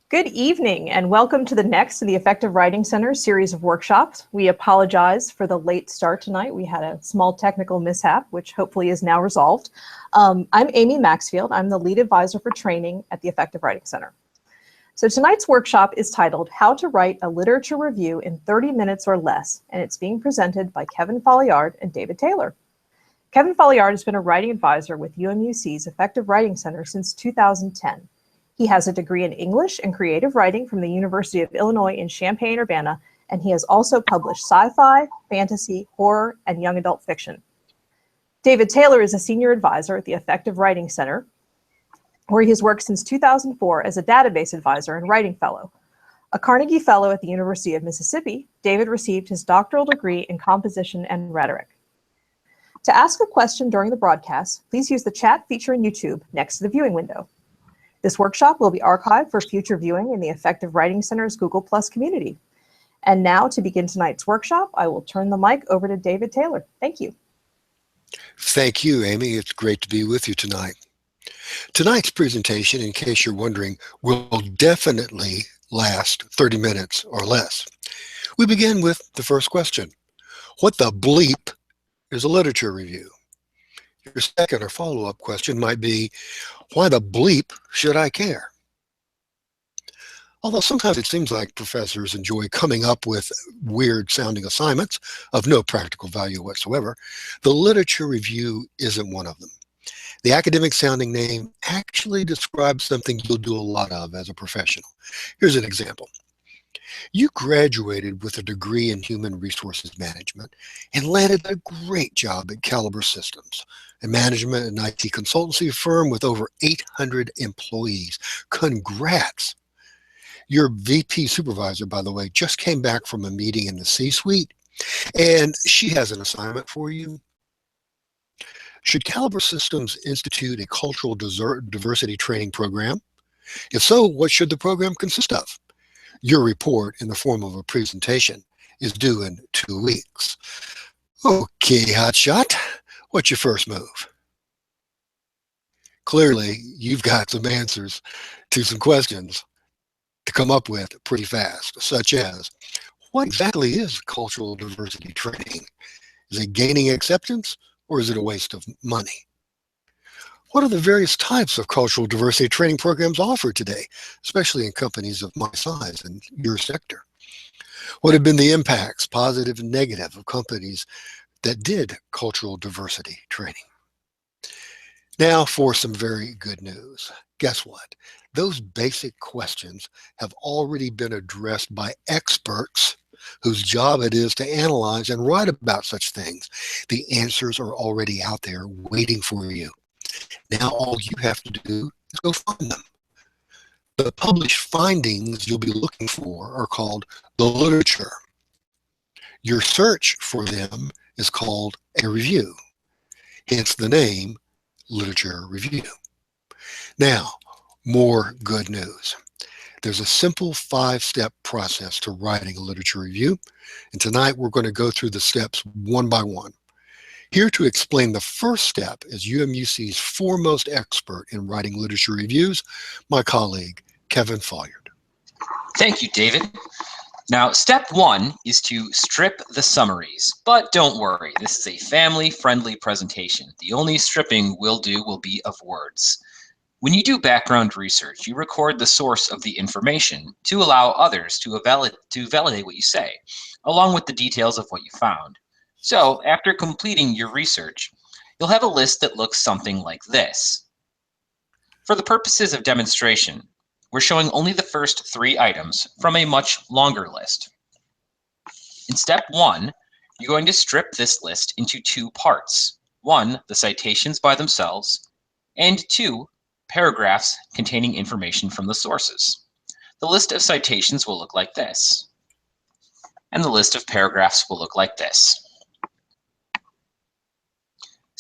Good evening and welcome to the next in the Effective Writing Center series of workshops. We apologize for the late start tonight. We had a small technical mishap, which hopefully is now resolved. I'm Amy Maxfield. I'm the lead advisor for training at the Effective Writing Center. So tonight's workshop is titled How to Write a Literature Review in 30 Minutes or Less, and it's being presented by Kevin Folliard and David Taylor. Kevin Folliard has been a writing advisor with UMUC's Effective Writing Center since 2010. He has a degree in English and creative writing from the University of Illinois in Champaign-Urbana, and he has also published sci-fi, fantasy, horror, and young adult fiction. David Taylor is a senior advisor at the Effective Writing Center, where he has worked since 2004 as a database advisor and writing fellow. A Carnegie Fellow at the University of Mississippi, David received his doctoral degree in composition and rhetoric. To ask a question during the broadcast, please use the chat feature in YouTube next to the viewing window. This workshop will be archived for future viewing in the Effective Writing Center's Google Plus community. And now, to begin tonight's workshop, I will turn the mic over to David Taylor. Thank you. Thank you, Amy. It's great to be with you tonight. Tonight's presentation, in case you're wondering, will definitely last 30 minutes or less. We begin with the first question. What the bleep is a literature review? Your second or follow-up question might be, why the bleep should I care? Although sometimes it seems like professors enjoy coming up with weird-sounding assignments of no practical value whatsoever, the literature review isn't one of them. The academic-sounding name actually describes something you'll do a lot of as a professional. Here's an example. You graduated with a degree in human resources management and landed a great job at Caliber Systems, a management and IT consultancy firm with over 800 employees. Congrats! Your VP supervisor, by the way, just came back from a meeting in the C-suite, and she has an assignment for you. Should Caliber Systems institute a cultural diversity training program? If so, what should the program consist of? Your report in the form of a presentation is due in 2 weeks. Okay, hotshot, what's your first move? Clearly, you've got some answers to some questions to come up with pretty fast, such as, what exactly is cultural diversity training? Is it gaining acceptance or is it a waste of money? What are the various types of cultural diversity training programs offered today, especially in companies of my size and your sector? What have been the impacts, positive and negative, of companies that did cultural diversity training? Now for some very good news. Guess what? Those basic questions have already been addressed by experts whose job it is to analyze and write about such things. The answers are already out there waiting for you. Now all you have to do is go find them. The published findings you'll be looking for are called the literature. Your search for them is called a review, hence the name literature review. Now, more good news. There's a simple 5-step process to writing a literature review, and tonight we're going to go through the steps one by one. Here to explain the first step is UMUC's foremost expert in writing literature reviews, my colleague, Kevin Folliard. Thank you, David. Now, step 1 is to strip the summaries, but don't worry, this is a family-friendly presentation. The only stripping we'll do will be of words. When you do background research, you record the source of the information to allow others to validate what you say, along with the details of what you found. So, after completing your research, you'll have a list that looks something like this. For the purposes of demonstration, we're showing only the first 3 items from a much longer list. In step 1, you're going to strip this list into 2 parts. 1, the citations by themselves, and 2, paragraphs containing information from the sources. The list of citations will look like this, and the list of paragraphs will look like this.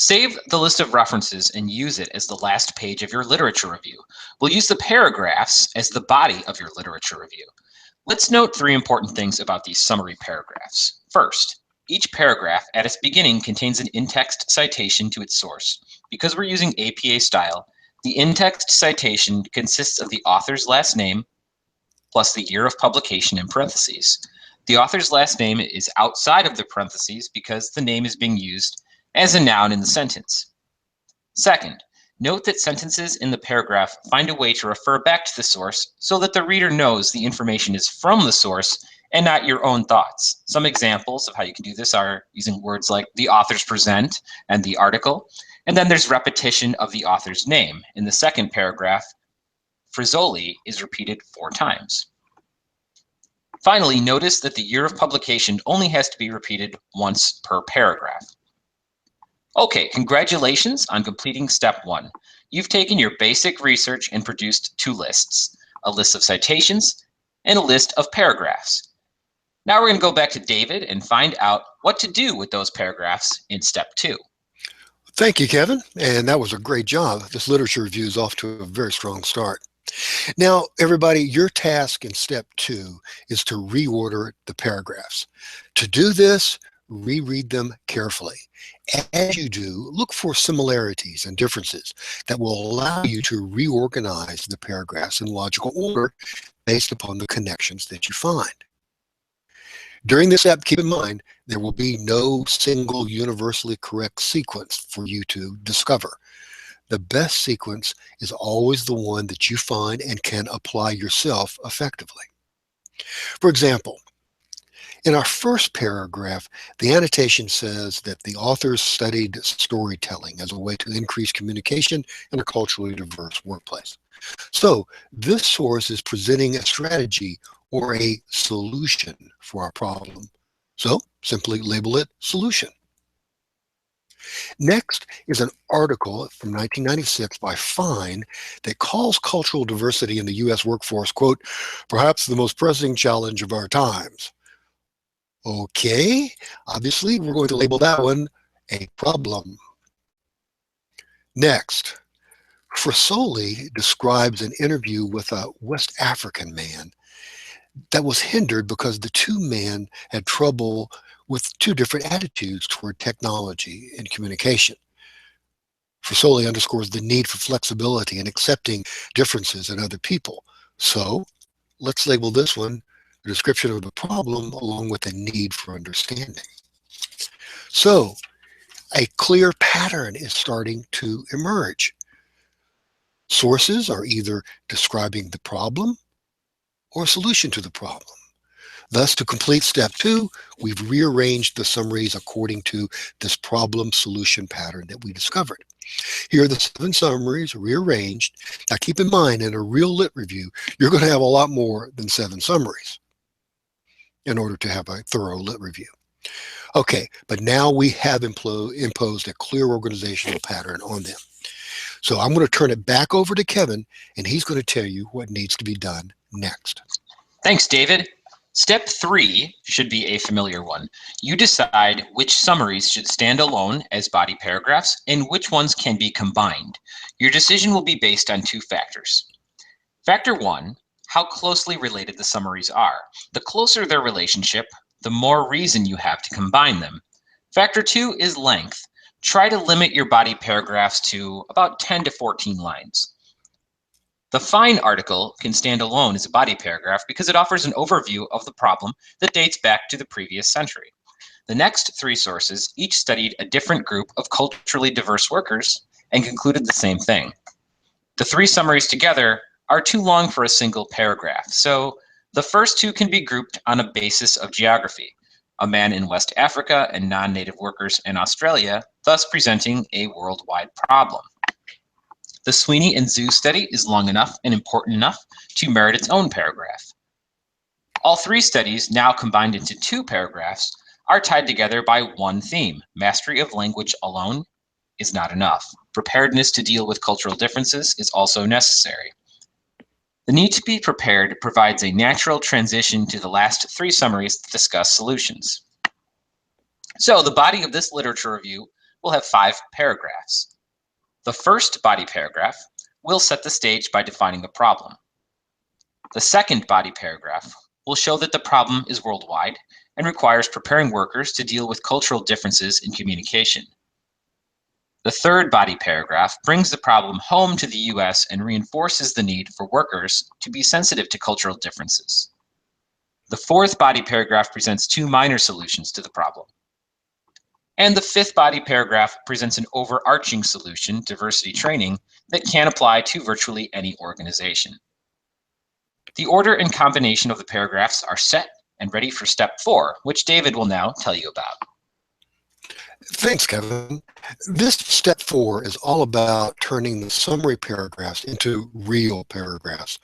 Save the list of references and use it as the last page of your literature review. We'll use the paragraphs as the body of your literature review. Let's note 3 important things about these summary paragraphs. First, each paragraph at its beginning contains an in-text citation to its source. Because we're using APA style, the in-text citation consists of the author's last name, plus the year of publication in parentheses. The author's last name is outside of the parentheses because the name is being used as a noun in the sentence. Second, note that sentences in the paragraph find a way to refer back to the source so that the reader knows the information is from the source and not your own thoughts. Some examples of how you can do this are using words like the author's present and the article. And then there's repetition of the author's name. In the second paragraph, Frizzoli is repeated 4 times. Finally, notice that the year of publication only has to be repeated once per paragraph. Okay, congratulations on completing step 1. You've taken your basic research and produced 2 lists, a list of citations and a list of paragraphs. Now we're going to go back to David and find out what to do with those paragraphs in step 2. Thank you, Kevin. And that was a great job. This literature review is off to a very strong start. Now, everybody, your task in step 2 is to reorder the paragraphs. To do this, reread them carefully. As you do, look for similarities and differences that will allow you to reorganize the paragraphs in logical order based upon the connections that you find. During this step, keep in mind, there will be no single universally correct sequence for you to discover. The best sequence is always the one that you find and can apply yourself effectively. For example, in our first paragraph, the annotation says that the authors studied storytelling as a way to increase communication in a culturally diverse workplace. So this source is presenting a strategy or a solution for our problem. So simply label it solution. Next is an article from 1996 by Fine that calls cultural diversity in the U.S. workforce, quote, perhaps the most pressing challenge of our times. Okay, obviously we're going to label that one a problem. Next, Frizzoli describes an interview with a West African man that was hindered because the 2 men had trouble with 2 different attitudes toward technology and communication. Frizzoli underscores the need for flexibility and accepting differences in other people. So let's label this one a description of the problem along with a need for understanding. So a clear pattern is starting to emerge. Sources are either describing the problem or a solution to the problem. Thus, to complete step 2, we've rearranged the summaries according to this problem-solution pattern that we discovered. Here are the 7 summaries rearranged. Now keep in mind, in a real lit review, you're going to have a lot more than 7 summaries in order to have a thorough lit review. Okay, but now we have imposed a clear organizational pattern on them. So I'm going to turn it back over to Kevin, and he's going to tell you what needs to be done next. Thanks, David. Step 3 should be a familiar one. You decide which summaries should stand alone as body paragraphs and which ones can be combined. Your decision will be based on 2 factors. Factor 1, how closely related the summaries are. The closer their relationship, the more reason you have to combine them. Factor 2 is length. Try to limit your body paragraphs to about 10 to 14 lines. The Fine article can stand alone as a body paragraph because it offers an overview of the problem that dates back to the previous century. The next 3 sources each studied a different group of culturally diverse workers and concluded the same thing. The 3 summaries together are too long for a single paragraph, so the first 2 can be grouped on a basis of geography. A man in West Africa and non-native workers in Australia, thus presenting a worldwide problem. The Sweeney and Zhu study is long enough and important enough to merit its own paragraph. All 3 studies, now combined into 2 paragraphs, are tied together by one theme. Mastery of language alone is not enough. Preparedness to deal with cultural differences is also necessary. The need to be prepared provides a natural transition to the last 3 summaries that discuss solutions. So the body of this literature review will have 5 paragraphs. The first body paragraph will set the stage by defining a problem. The second body paragraph will show that the problem is worldwide and requires preparing workers to deal with cultural differences in communication. The third body paragraph brings the problem home to the US and reinforces the need for workers to be sensitive to cultural differences. The fourth body paragraph presents two minor solutions to the problem. And the fifth body paragraph presents an overarching solution, diversity training, that can apply to virtually any organization. The order and combination of the paragraphs are set and ready for step 4, which David will now tell you about. Thanks, Kevin. This step 4 is all about turning the summary paragraphs into real paragraphs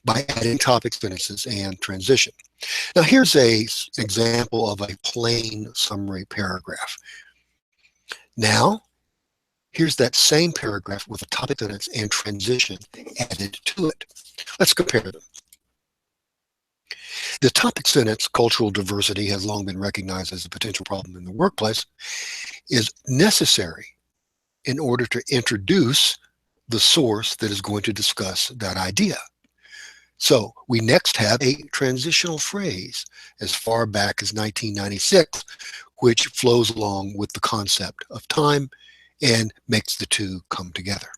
by adding topic sentences and transition. Now, here's an example of a plain summary paragraph. Now, here's that same paragraph with a topic sentence and transition added to it. Let's compare them. The topic sentence, cultural diversity has long been recognized as a potential problem in the workplace, is necessary in order to introduce the source that is going to discuss that idea. So we next have a transitional phrase as far back as 1996, which flows along with the concept of time and makes the two come together.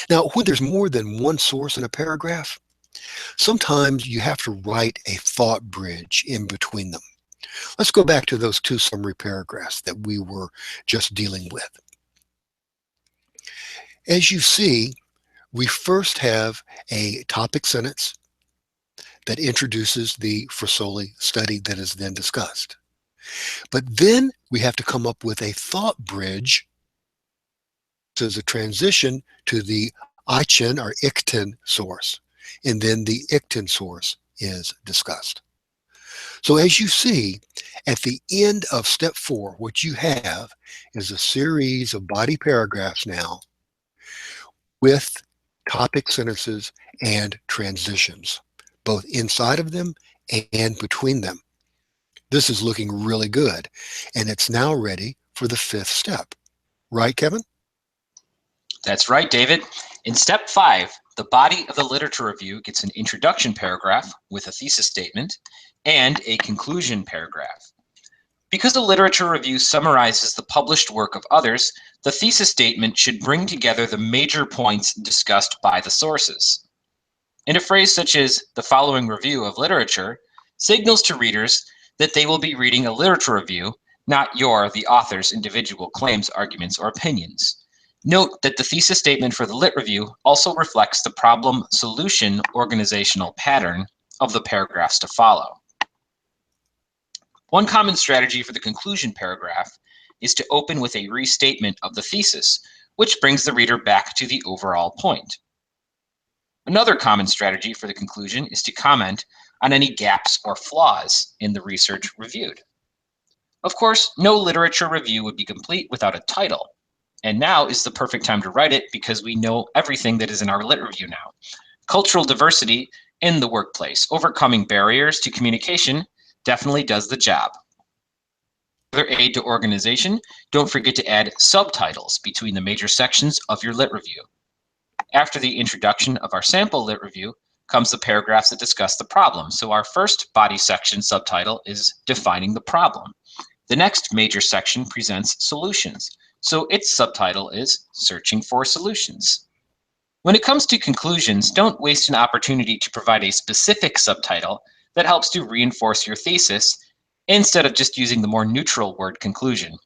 Now, when there's more than one source in a paragraph, sometimes you have to write a thought bridge in between them. Let's go back to those two summary paragraphs that we were just dealing with. As you see, we first have a topic sentence that introduces the Frisoli study that is then discussed. But then we have to come up with a thought bridge as a transition to the Eichen or Ichten source, and then the Ichten source is discussed. So as you see, at the end of step 4, what you have is a series of body paragraphs now with topic sentences and transitions, both inside of them and between them. This is looking really good, and it's now ready for the 5th step. Right, Kevin? That's right, David. In step 5, the body of the literature review gets an introduction paragraph with a thesis statement and a conclusion paragraph. Because the literature review summarizes the published work of others, the thesis statement should bring together the major points discussed by the sources. And a phrase such as "the following review of literature" signals to readers that they will be reading a literature review, not the author's individual claims, arguments, or opinions. Note that the thesis statement for the lit review also reflects the problem-solution organizational pattern of the paragraphs to follow. One common strategy for the conclusion paragraph is to open with a restatement of the thesis, which brings the reader back to the overall point. Another common strategy for the conclusion is to comment on any gaps or flaws in the research reviewed. Of course, no literature review would be complete without a title, and now is the perfect time to write it because we know everything that is in our lit review now. Cultural diversity in the workplace, overcoming barriers to communication, definitely does the job. Further aid to organization, don't forget to add subtitles between the major sections of your lit review. After the introduction of our sample lit review comes the paragraphs that discuss the problem. So our first body section subtitle is defining the problem. The next major section presents solutions. So its subtitle is searching for solutions. When it comes to conclusions, don't waste an opportunity to provide a specific subtitle that helps to reinforce your thesis instead of just using the more neutral word conclusion.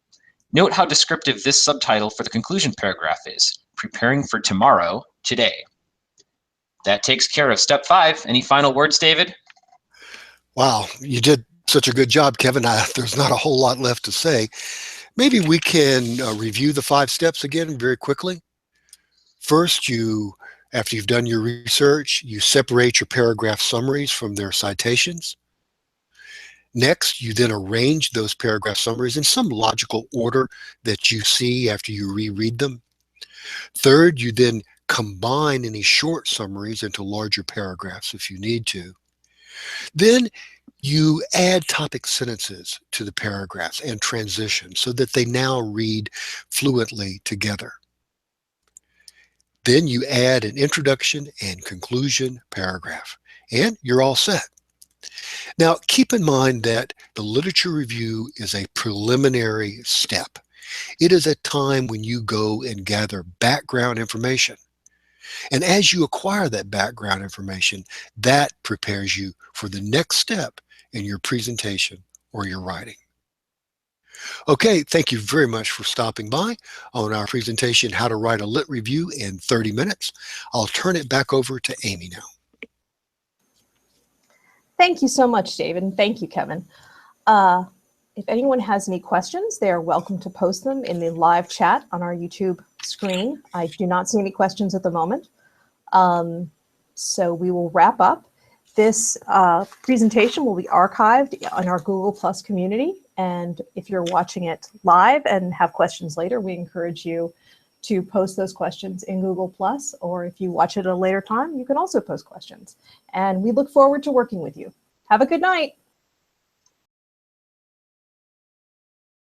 Note how descriptive this subtitle for the conclusion paragraph is: preparing for tomorrow, today. That takes care of step 5. Any final words, David? Wow, you did such a good job, Kevin. There's not a whole lot left to say. Maybe we can review the 5 steps again very quickly. First, after you've done your research, you separate your paragraph summaries from their citations. Next, you then arrange those paragraph summaries in some logical order that you see after you reread them. Third, you then combine any short summaries into larger paragraphs if you need to. Then you add topic sentences to the paragraphs and transition so that they now read fluently together. Then you add an introduction and conclusion paragraph, and you're all set. Now, keep in mind that the literature review is a preliminary step. It is a time when you go and gather background information. And as you acquire that background information, that prepares you for the next step in your presentation or your writing. Okay, thank you very much for stopping by on our presentation, How to Write a Lit Review in 30 Minutes. I'll turn it back over to Amy now. Thank you so much, David, and thank you, Kevin. If anyone has any questions, they are welcome to post them in the live chat on our YouTube screen. I do not see any questions at the moment. So we will wrap up. This presentation will be archived on our Google Plus community. And if you're watching it live and have questions later, we encourage you to post those questions in Google Plus, or if you watch it at a later time, you can also post questions. And we look forward to working with you. Have a good night.